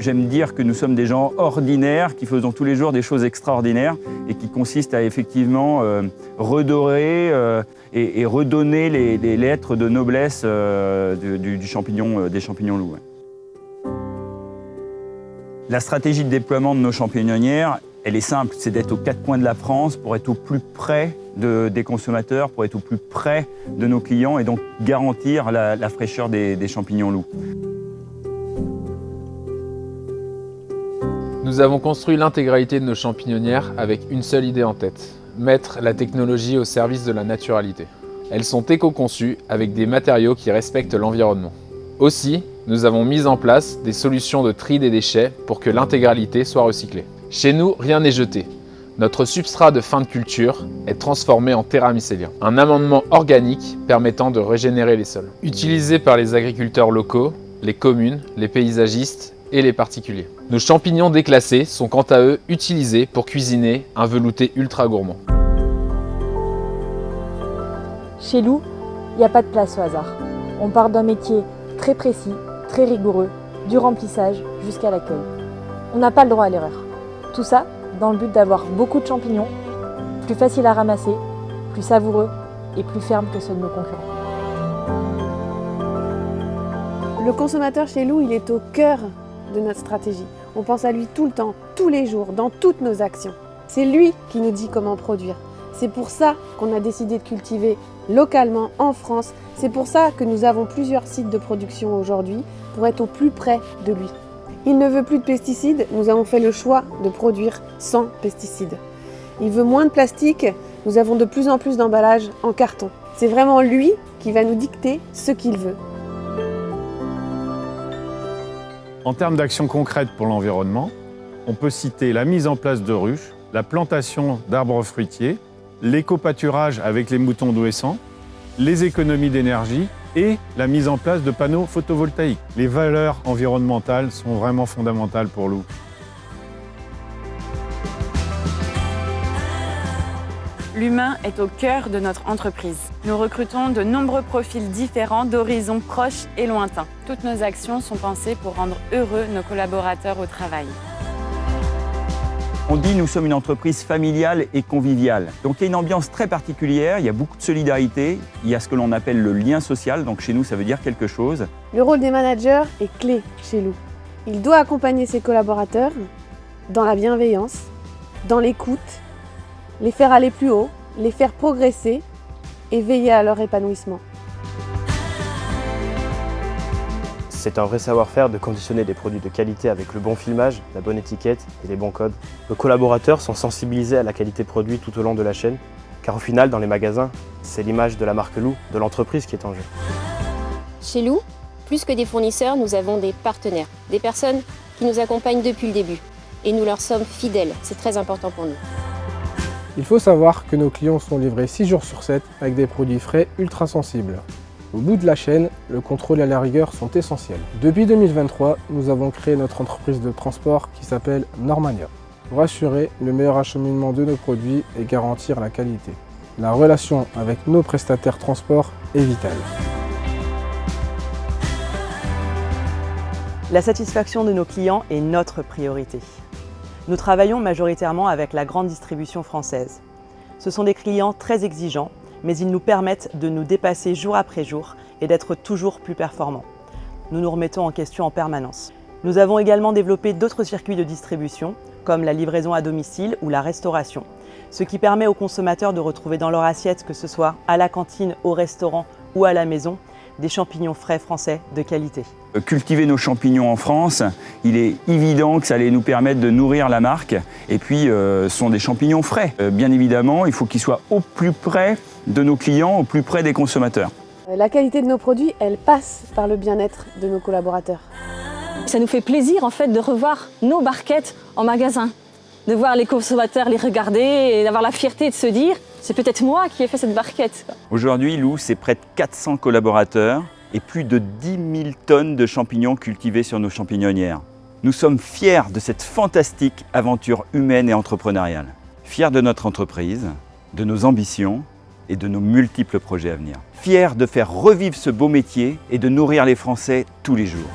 J'aime dire que nous sommes des gens ordinaires qui faisons tous les jours des choses extraordinaires et qui consistent à effectivement redorer et redonner les lettres de noblesse des champignons loups. La stratégie de déploiement de nos champignonnières, elle est simple, c'est d'être aux quatre coins de la France pour être au plus près des consommateurs, pour être au plus près de nos clients et donc garantir la fraîcheur des champignons loups. Nous avons construit l'intégralité de nos champignonnières avec une seule idée en tête, mettre la technologie au service de la naturalité. Elles sont éco-conçues avec des matériaux qui respectent l'environnement. Aussi, nous avons mis en place des solutions de tri des déchets pour que l'intégralité soit recyclée. Chez nous, rien n'est jeté. Notre substrat de fin de culture est transformé en terrain mycélien, un amendement organique permettant de régénérer les sols. Utilisé par les agriculteurs locaux, les communes, les paysagistes et les particuliers. Nos champignons déclassés sont quant à eux utilisés pour cuisiner un velouté ultra gourmand. Chez Lou, il n'y a pas de place au hasard. On part d'un métier très précis, très rigoureux, du remplissage jusqu'à l'accueil. On n'a pas le droit à l'erreur. Tout ça dans le but d'avoir beaucoup de champignons, plus faciles à ramasser, plus savoureux et plus fermes que ceux de nos concurrents. Le consommateur chez Lou, il est au cœur de notre stratégie. On pense à lui tout le temps, tous les jours, dans toutes nos actions. C'est lui qui nous dit comment produire. C'est pour ça qu'on a décidé de cultiver localement en France. C'est pour ça que nous avons plusieurs sites de production aujourd'hui pour être au plus près de lui. Il ne veut plus de pesticides, nous avons fait le choix de produire sans pesticides. Il veut moins de plastique, nous avons de plus en plus d'emballages en carton. C'est vraiment lui qui va nous dicter ce qu'il veut. En termes d'actions concrètes pour l'environnement, on peut citer la mise en place de ruches, la plantation d'arbres fruitiers, l'éco-pâturage avec les moutons d'Ouessant, les économies d'énergie et la mise en place de panneaux photovoltaïques. Les valeurs environnementales sont vraiment fondamentales pour Lou. L'humain est au cœur de notre entreprise. Nous recrutons de nombreux profils différents d'horizons proches et lointains. Toutes nos actions sont pensées pour rendre heureux nos collaborateurs au travail. On dit nous sommes une entreprise familiale et conviviale. Donc il y a une ambiance très particulière, il y a beaucoup de solidarité, il y a ce que l'on appelle le lien social, donc chez nous ça veut dire quelque chose. Le rôle des managers est clé chez Lou. Il doit accompagner ses collaborateurs dans la bienveillance, dans l'écoute, les faire aller plus haut, les faire progresser et veiller à leur épanouissement. C'est un vrai savoir-faire de conditionner des produits de qualité avec le bon filmage, la bonne étiquette et les bons codes. Nos collaborateurs sont sensibilisés à la qualité produit tout au long de la chaîne, car au final, dans les magasins, c'est l'image de la marque Lou, de l'entreprise qui est en jeu. Chez Lou, plus que des fournisseurs, nous avons des partenaires, des personnes qui nous accompagnent depuis le début. Et nous leur sommes fidèles, c'est très important pour nous. Il faut savoir que nos clients sont livrés 6 jours sur 7 avec des produits frais ultra sensibles. Au bout de la chaîne, le contrôle et la rigueur sont essentiels. Depuis 2023, nous avons créé notre entreprise de transport qui s'appelle Normania pour assurer le meilleur acheminement de nos produits et garantir la qualité. La relation avec nos prestataires transport est vitale. La satisfaction de nos clients est notre priorité. Nous travaillons majoritairement avec la grande distribution française. Ce sont des clients très exigeants, mais ils nous permettent de nous dépasser jour après jour et d'être toujours plus performants. Nous nous remettons en question en permanence. Nous avons également développé d'autres circuits de distribution, comme la livraison à domicile ou la restauration, ce qui permet aux consommateurs de retrouver dans leur assiette, que ce soit à la cantine, au restaurant ou à la maison, des champignons frais français de qualité. Cultiver nos champignons en France, il est évident que ça allait nous permettre de nourrir la marque. Et puis, ce sont des champignons frais. Bien évidemment, il faut qu'ils soient au plus près de nos clients, au plus près des consommateurs. La qualité de nos produits, elle passe par le bien-être de nos collaborateurs. Ça nous fait plaisir en fait de revoir nos barquettes en magasin, de voir les consommateurs les regarder et d'avoir la fierté de se dire c'est peut-être moi qui ai fait cette barquette. Aujourd'hui, Lou, c'est près de 400 collaborateurs et plus de 10 000 tonnes de champignons cultivés sur nos champignonnières. Nous sommes fiers de cette fantastique aventure humaine et entrepreneuriale. Fiers de notre entreprise, de nos ambitions et de nos multiples projets à venir. Fiers de faire revivre ce beau métier et de nourrir les Français tous les jours.